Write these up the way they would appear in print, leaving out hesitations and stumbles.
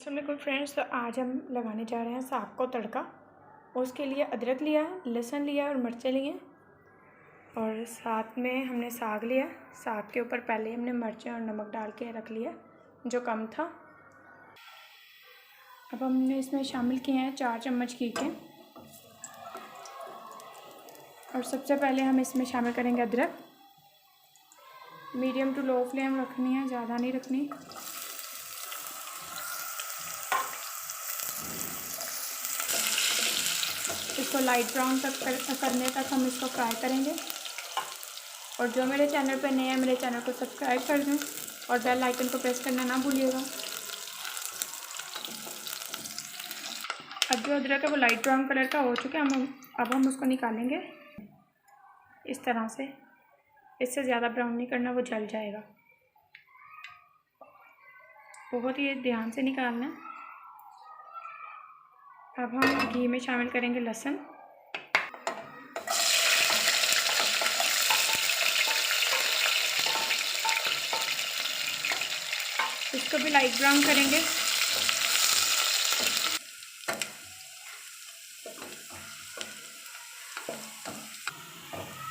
अस्सलाम वालेकुम फ्रेंड्स। तो आज हम लगाने जा रहे हैं साग को तड़का। उसके लिए अदरक लिया, लहसुन लिया और मिर्चें लिए और साथ में हमने साग लिया। साग के ऊपर पहले हमने मिर्चें और नमक डाल के रख लिया जो कम था। अब हमने इसमें शामिल किए हैं 4 चम्मच घी के। और सबसे पहले हम इसमें शामिल करेंगे अदरक। मीडियम टू लो फ्लेम रखनी है, ज़्यादा नहीं रखनी। इसको लाइट ब्राउन तक करने तक हम इसको फ्राई करेंगे। और जो मेरे चैनल पर नए हैं मेरे चैनल को सब्सक्राइब कर दें और बेल आइकन को प्रेस करना ना भूलिएगा। अब जो अदरक है वो लाइट ब्राउन कलर का हो चुका है। अब हम उसको निकालेंगे इस तरह से। इससे ज़्यादा ब्राउन नहीं करना, वो जल जाएगा। बहुत ही ध्यान से निकालना है। अब हम घी में शामिल करेंगे लहसुन। इसको भी लाइट ब्राउन करेंगे।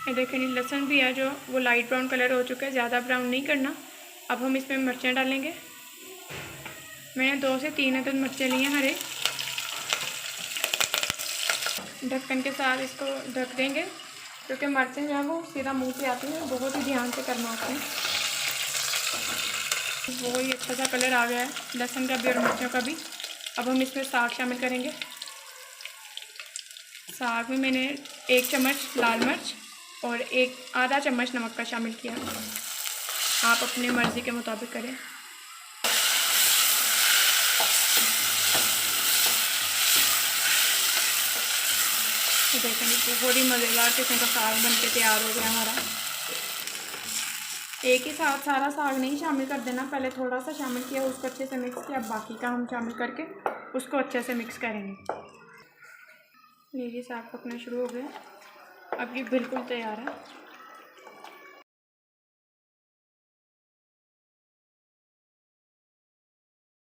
ये देखें लहसुन भी है जो वो लाइट ब्राउन कलर हो चुका है, ज़्यादा ब्राउन नहीं करना। अब हम इसमें मिर्चें डालेंगे। मैंने 2 से 3 अदद मिर्चें ली हैं हरे। ढक्कन के साथ इसको ढक देंगे क्योंकि मिर्चें जो है वो सीधा मुंह पे आती हैं। बहुत ही ध्यान से करना होता है। बहुत ही अच्छा सा कलर आ गया है लहसुन का भी और मिर्चों का भी। अब हम इसमें साग शामिल करेंगे। साग में मैंने 1 चम्मच लाल मिर्च और आधा चम्मच नमक का शामिल किया। आप अपनी मर्ज़ी के मुताबिक करें। देखेंगे बहुत ही मज़ेदार किस्म का साग बन के तैयार हो गया हमारा। एक ही साथ सारा साग नहीं शामिल कर देना, पहले थोड़ा सा शामिल किया, उसको अच्छे से मिक्स किया। बाकी का हम शामिल करके उसको अच्छे से मिक्स करेंगे। ये साग पकना शुरू हो गया। अब ये बिल्कुल तैयार है।